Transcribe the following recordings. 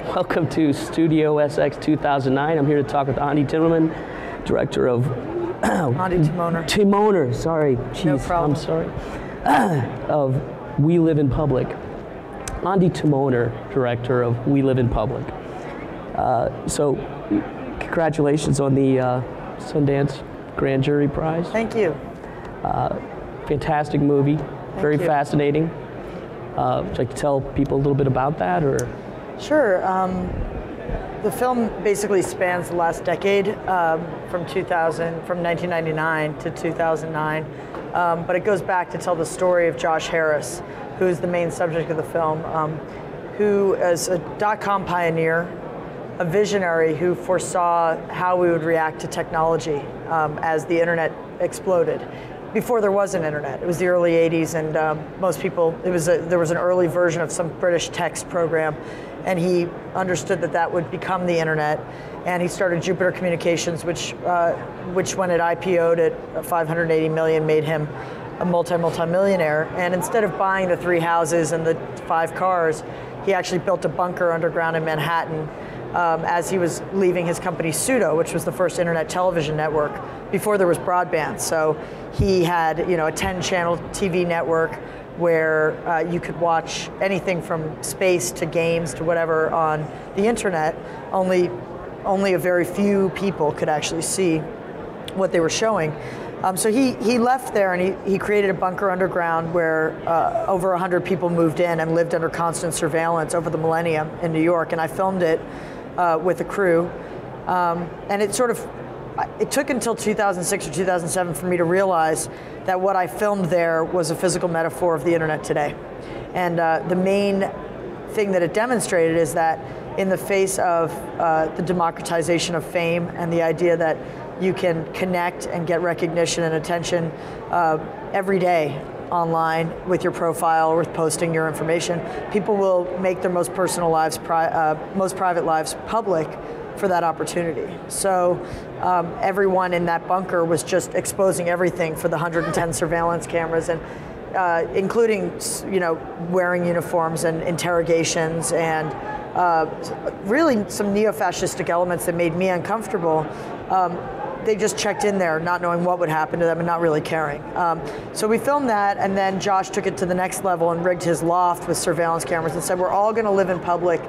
Welcome to Studio SX 2009. I'm here to talk with Ondi Timoner, director of Ondi Timoner. Timoner, sorry. Jeez, No problem. I'm sorry. Of We Live in Public. Ondi Timoner, director of We Live in Public. So, congratulations on the Sundance Grand Jury Prize. Thank you. Fantastic movie, very you. fascinating. Would you like to tell people a little bit about that, or? Sure. The film basically spans the last decade, from 1999 to 2009, but it goes back to tell the story of Josh Harris, who is the main subject of the film, who is a .com pioneer, a visionary who foresaw how we would react to technology as the internet exploded. Before there was an internet, it was the early '80s, and most people, there was an early version of some British text program, and he understood that that would become the internet, and he started Jupiter Communications, which when it IPO'd at 580 million, made him a multi-millionaire. And instead of buying the 3 houses and the 5 cars, he actually built a bunker underground in Manhattan as he was leaving his company Sxsw, which was the first internet television network before there was broadband. So he had, a 10-channel TV network where you could watch anything from space to games to whatever on the internet. Only a very few people could actually see what they were showing. So he left there, and he created a bunker underground where over 100 people moved in and lived under constant surveillance over the millennium in New York, and I filmed it with a crew. And it took until 2006 or 2007 for me to realize that what I filmed there was a physical metaphor of the internet today. And the main thing that it demonstrated is that in the face of the democratization of fame and the idea that you can connect and get recognition and attention every day online with your profile or with posting your information, people will make their most personal lives, most private lives public for that opportunity. So everyone in that bunker was just exposing everything for the 110 surveillance cameras, and including wearing uniforms and interrogations and really some neo-fascistic elements that made me uncomfortable. They just checked in there not knowing what would happen to them and not really caring. So we filmed that, and then Josh took it to the next level and rigged his loft with surveillance cameras and said, we're all going to live in public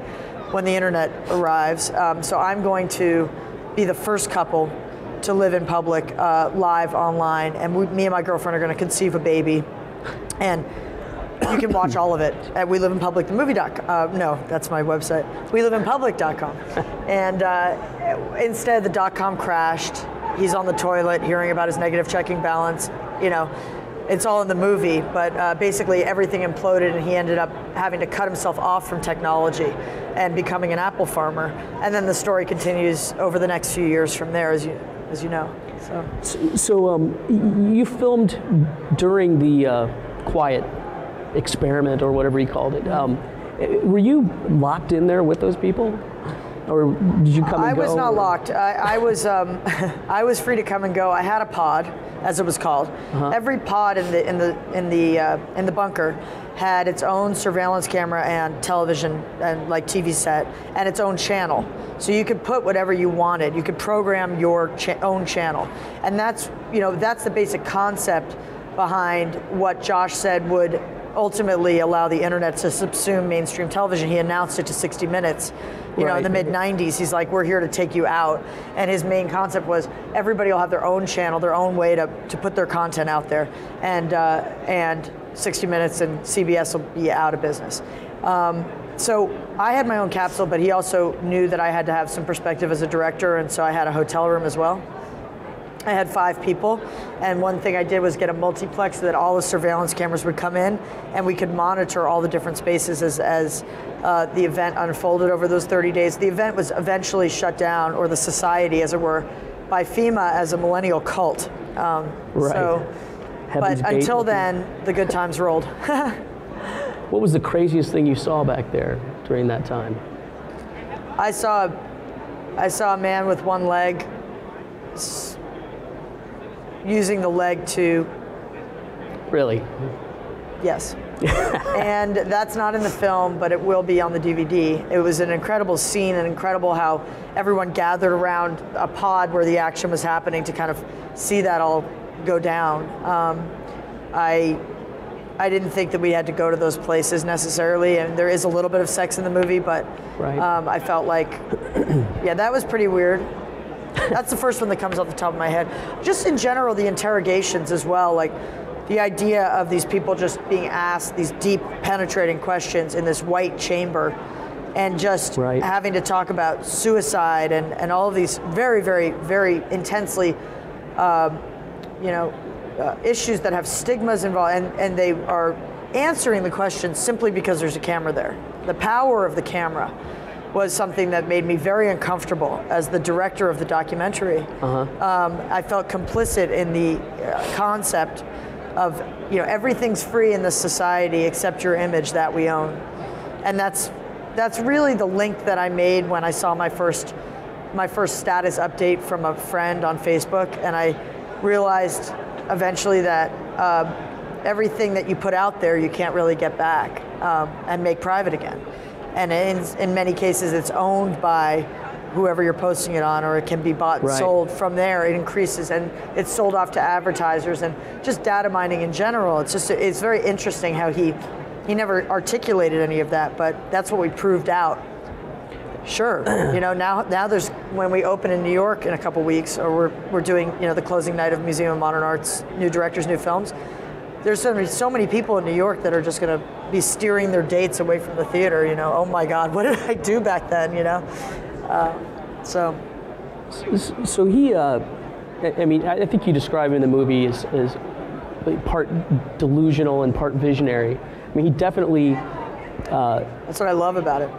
when the internet arrives. So I'm going to be the first couple to live in public live online, and me and my girlfriend are going to conceive a baby. And you can watch all of it at weliveinpublic.movie.com. No, that's my website, weliveinpublic.com. And instead, the .com crashed. He's on the toilet hearing about his negative checking balance. It's all in the movie, but basically everything imploded, and he ended up having to cut himself off from technology and becoming an apple farmer. And then the story continues over the next few years from there, as you know. So you filmed during the quiet experiment, or whatever you called it. Were you locked in there with those people, or did you come and go? I was not locked. I was free to come and go. I had a pod, as it was called. Every pod in the bunker had its own surveillance camera and television and like TV set and its own channel. So you could put whatever you wanted. You could program your own channel, and that's the basic concept behind what Josh said would ultimately allow the internet to subsume mainstream television. He announced it to 60 Minutes, in the mid-90s. He's like, we're here to take you out. And his main concept was everybody will have their own channel, their own way to put their content out there. And 60 Minutes and CBS will be out of business. So I had my own capsule, but he also knew that I had to have some perspective as a director, and so I had a hotel room as well. I had 5 people, and one thing I did was get a multiplex so that all the surveillance cameras would come in, and we could monitor all the different spaces as the event unfolded over those 30 days. The event was eventually shut down, or the society, as it were, by FEMA as a millennial cult. But until then, the good times rolled. What was the craziest thing you saw back there during that time? I saw a man with one leg using the leg to Really? Yes. And that's not in the film, but it will be on the DVD. It was an incredible scene, and incredible how everyone gathered around a pod where the action was happening to kind of see that all go down. I didn't think that we had to go to those places necessarily, and there is a little bit of sex in the movie, but I felt like, yeah, that was pretty weird. That's the first one that comes off the top of my head. Just in general, the interrogations as well, like the idea of these people just being asked these deep, penetrating questions in this white chamber, and just having to talk about suicide and all of these very, very, very intensely, issues that have stigmas involved, and they are answering the questions simply because there's a camera there. The power of the camera was something that made me very uncomfortable as the director of the documentary. I felt complicit in the concept of, everything's free in this society except your image that we own. And that's really the link that I made when I saw my first status update from a friend on Facebook, and I realized eventually that everything that you put out there you can't really get back and make private again. And in many cases it's owned by whoever you're posting it on, or it can be bought and sold. From there it increases, and it's sold off to advertisers, and just data mining in general. It's very interesting how he never articulated any of that, but that's what we proved out. Sure, now there's, when we open in New York in a couple weeks, or we're doing the closing night of Museum of Modern Art's New Directors, New Films. There's so many people in New York that are just going to be steering their dates away from the theater. Oh my God, what did I do back then? So he, I think you describe him in the movie as part delusional and part visionary. He definitely. That's what I love about it.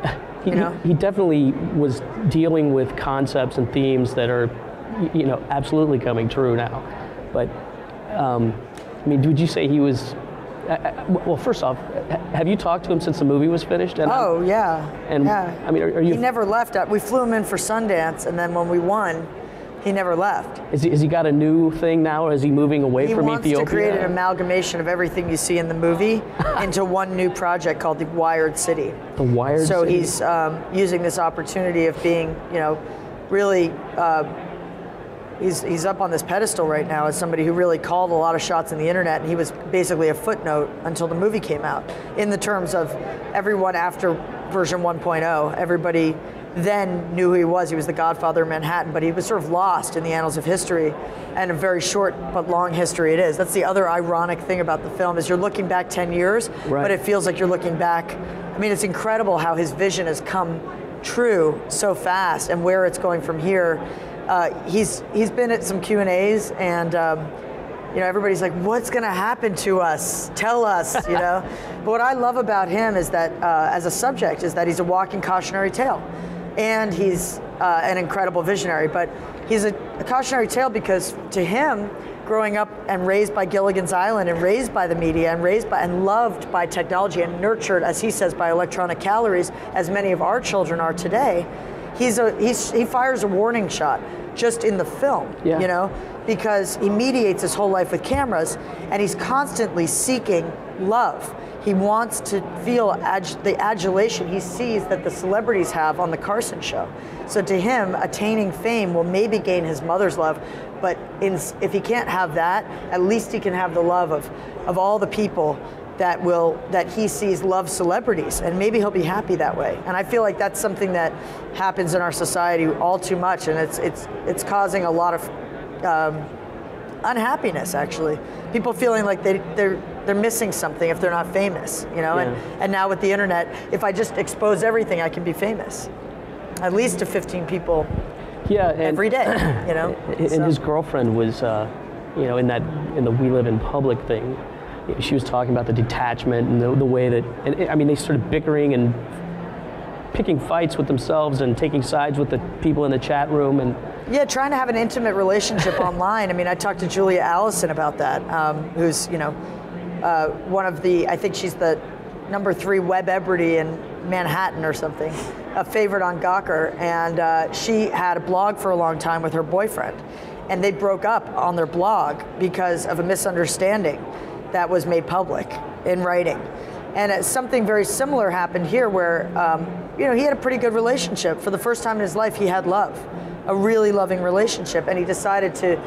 He definitely was dealing with concepts and themes that are, absolutely coming true now. But, would you say he was? Well, first off, have you talked to him since the movie was finished? And yeah. And yeah. Are you? He never left. We flew him in for Sundance, and then when we won, he never left. Has he got a new thing now, or is he moving away from Ethiopia? He wants to create an amalgamation of everything you see in the movie into one new project called the Wired City. The Wired City? So he's using this opportunity of being, really, he's up on this pedestal right now as somebody who really called a lot of shots in the internet, and he was basically a footnote until the movie came out. In the terms of everyone after version 1.0, everybody then knew who he was. He was the Godfather of Manhattan, but he was sort of lost in the annals of history, and a very short but long history it is. That's the other ironic thing about the film, is you're looking back 10 years, but it feels like you're looking back. It's incredible how his vision has come true so fast, and where it's going from here. He's been at some Q&As, and everybody's like, what's going to happen to us? Tell us, But what I love about him is that, as a subject, is that he's a walking cautionary tale. And he's an incredible visionary, but he's a cautionary tale because to him, growing up and raised by Gilligan's Island, and raised by the media, and raised by and loved by technology, and nurtured, as he says, by electronic calories, as many of our children are today, he fires a warning shot just in the film, because he mediates his whole life with cameras, and he's constantly seeking love. He wants to feel the adulation he sees that the celebrities have on the Carson show. So to him, attaining fame will maybe gain his mother's love, but if he can't have that, at least he can have the love of all the people that he sees love celebrities, and maybe he'll be happy that way. And I feel like that's something that happens in our society all too much, and it's causing a lot of unhappiness, actually. People feeling like they're missing something if they're not famous, and now with the internet, if I just expose everything, I can be famous, at least to 15 people every day, And his girlfriend was, in the We Live in Public thing, she was talking about the detachment and the way that, they started bickering and picking fights with themselves and taking sides with the people in the chat room, and trying to have an intimate relationship online. I talked to Julia Allison about that, who's one of the, I think she's the #3 web-ebrity in Manhattan or something, a favorite on Gawker, and she had a blog for a long time with her boyfriend, and they broke up on their blog because of a misunderstanding. that was made public in writing. And something very similar happened here where, you know, he had a pretty good relationship. For the first time in his life, he had love, a really loving relationship, and he decided to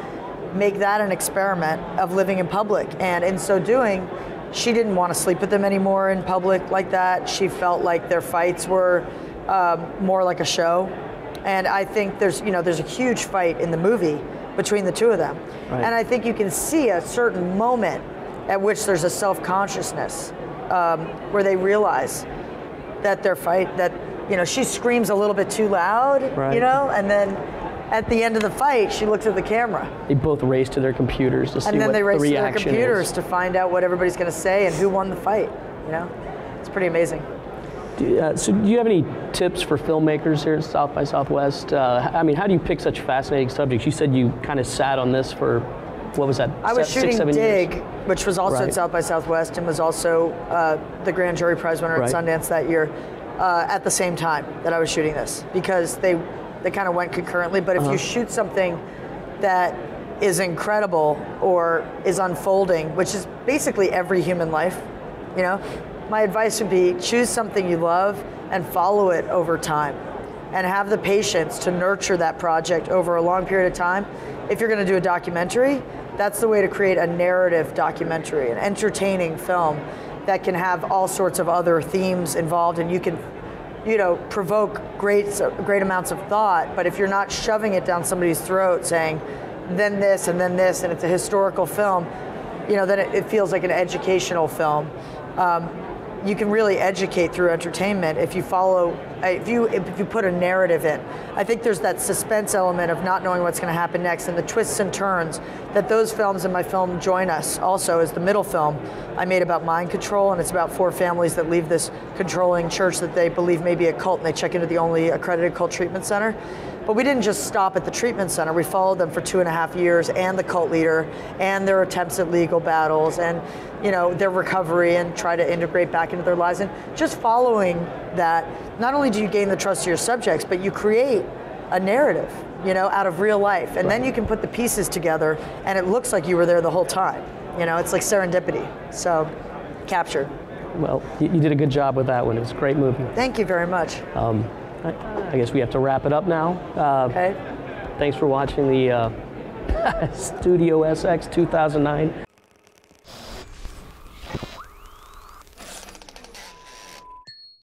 make that an experiment of living in public. And in so doing, she didn't want to sleep with them anymore in public like that. She felt like their fights were more like a show. And I think there's a huge fight in the movie between the two of them. Right. And I think you can see a certain moment at which there's a self-consciousness where they realize that their fight, that, you know, she screams a little bit too loud, right. you know, and then at the end of the fight, she looks at the camera. They both race to their computers to see what the reaction is. And then they race to their computers to find out what everybody's going to say and who won the fight, you know? It's pretty amazing. So do you have any tips for filmmakers here at South by Southwest? I mean, how do you pick such fascinating subjects? You said you kind of sat on this for, what was that, I was shooting 6-7 Dig, years? which was also Right. at South by Southwest and was also the Grand Jury Prize winner Right. at Sundance that year at the same time that I was shooting this, because they kind of went concurrently. But if you shoot something that is incredible or is unfolding, which is basically every human life, you know, my advice would be choose something you love and follow it over time, and have the patience to nurture that project over a long period of time. If you're going to do a documentary, that's the way to create a narrative documentary, an entertaining film that can have all sorts of other themes involved, and you can, you know, provoke great amounts of thought. But if you're not shoving it down somebody's throat saying, then this, and it's a historical film, you know, then it feels like an educational film. You can really educate through entertainment if you follow, if you put a narrative in. I think there's that suspense element of not knowing what's going to happen next, and the twists and turns that those films in my film Join Us also is the middle film I made about mind control, and it's about 4 families that leave this controlling church that they believe may be a cult, and they check into the only accredited cult treatment center. But we didn't just stop at the treatment center. We followed them for 2.5 years, and the cult leader, and their attempts at legal battles, and, you know, their recovery, and try to integrate back into their lives. And just following that, not only do you gain the trust of your subjects, but you create a narrative, you know, out of real life. And then you can put the pieces together, and it looks like you were there the whole time. You know, it's like serendipity. So, captured. Well, you did a good job with that one. It was a great movie. Thank you very much. I guess we have to wrap it up now. Okay. Thanks for watching the Studio SX 2009